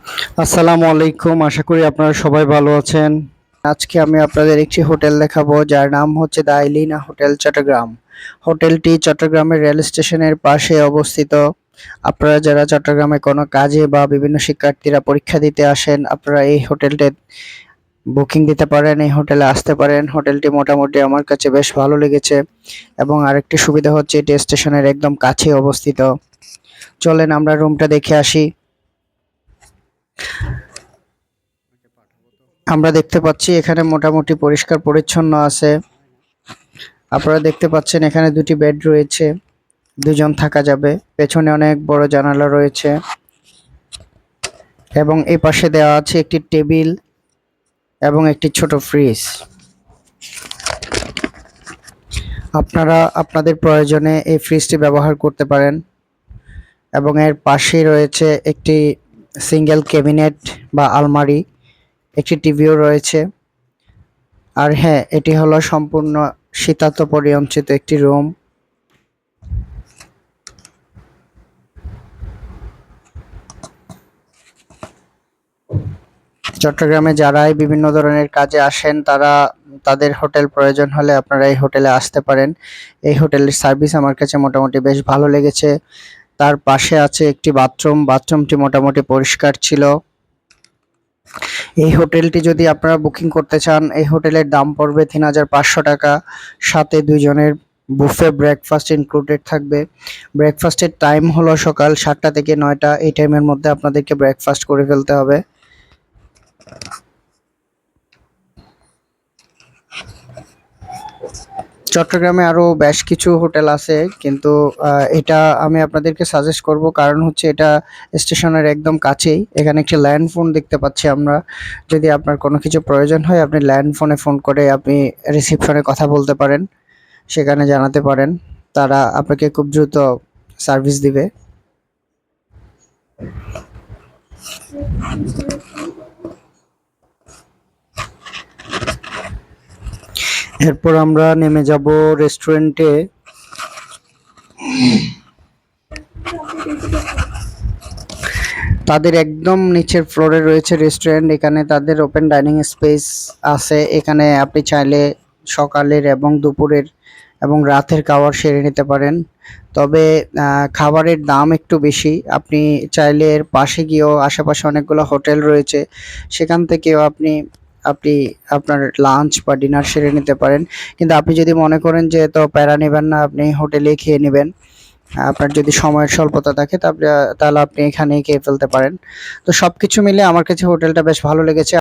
আসসালামু আলাইকুম, আশা করি আপনারা সবাই ভালো আছেন। আজকে আমি আপনাদের একটি হোটেল দেখাবো যার নাম হচ্ছে দ্য এলিনা হোটেল চট্টগ্রাম। হোটেলটি চট্টগ্রামের রেল স্টেশনের পাশে অবস্থিত। আপনারা যারা চট্টগ্রামে কোনো কাজে বা বিভিন্ন শিক্ষার্থীরা পরীক্ষা দিতে আসেন, আপনারা এই হোটেলটি বুকিং দিতে পারেন, এই হোটেলে আসতে পারেন। হোটেলটি মোটামুটি আমার কাছে বেশ ভালো লেগেছে এবং আরেকটি সুবিধা হচ্ছে এটি স্টেশনের একদম কাছে অবস্থিত। চলেন আমরা রুমটা দেখে আসি। আমরা দেখতে পাচ্ছি এখানে মোটামুটি পরিষ্কার পরিচ্ছন্ন আছে। আপনারা দেখতে পাচ্ছেন এখানে দুটি বেড রয়েছে, দুজন থাকা যাবে। পেছনে অনেক বড় জানালা রয়েছে এবং এই পাশে দেওয়া আছে একটি টেবিল এবং একটি ছোট ফ্রিজ। আপনারা আপনাদের প্রয়োজনে এই ফ্রিজটি ব্যবহার করতে পারেন এবং এর পাশে রয়েছে একটি সিঙ্গেল ক্যাবিনেট বা আলমারি, একটি টিভিও রয়েছে। আর হ্যাঁ, এটি হলো সম্পূর্ণ শীতাতপ পরিবঞ্চিত একটি রুম। চট্টগ্রামে যারাই বিভিন্ন ধরনের কাজে আসেন তারা তাদের হোটেল প্রয়োজন হলে আপনারা এই হোটেলে আসতে পারেন। এই হোটেলের সার্ভিস আমার কাছে মোটামুটি বেশ ভালো লেগেছে। তার পাশে আছে একটি বাথরুম, বাথরুমটি মোটামুটি পরিষ্কার ছিল। এই হোটেলটি যদি আপনারা বুকিং করতে চান, এই হোটেলের দাম পড়বে ৩,৫০০ টাকা, সাথে দুইজনের বুফে ব্রেকফাস্ট ইনক্লুডেড থাকবে। ব্রেকফাস্টের টাইম হলো সকাল ৭টা থেকে ৯টা। এই টাইমের মধ্যে আপনাদেরকে ব্রেকফাস্ট করে ফেলতে হবে। চট্টগ্রামে আরো বেশ কিছু হোটেল আছে, কিন্তু এটা আমি আপনাদেরকে সাজেস্ট করব, কারণ হচ্ছে এটা স্টেশনের একদম কাছেই। এখানে একটি ল্যান্ড ফোন দেখতে পাচ্ছি আমরা। যদি আপনার কোনো কিছু প্রয়োজন হয়, আপনি ল্যান্ড ফোনে ফোন করে আপনি রিসিপশনে কথা বলতে পারেন, সেখানে জানাতে পারেন, তারা আপনাকে খুব দ্রুত সার্ভিস দিবে। এরপর আমরা নেমে যাব রেস্টুরেন্টে। তাদের একদম নিচের ফ্লোরে রয়েছে রেস্টুরেন্ট। এখানে তাদের ওপেন ডাইনিং স্পেস আছে। এখানে আপনি চাইলে সকালের এবং দুপুরের এবং রাতের খাবার সেরে নিতে পারেন। তবে খাবারের দাম একটু বেশি। আপনি চাইলে এর পাশে গিয়েও আশেপাশে অনেকগুলো হোটেল রয়েছে, সেখান থেকেও আপনি আপনি আপনার লাঞ্চ বা ডিনার সেরে নিতে পারেন। কিন্তু আপনি যদি মনে করেন যে তো প্যারা নেবেন না, আপনি হোটেলেই খেয়ে নেবেন, আপনার যদি সময়ের স্বল্পতা থাকে, তাহলে আপনি এখানেই খেয়ে ফেলতে পারেন। তো সবকিছু মিলে আমার কাছে হোটেলটা বেশ ভালো লেগেছে।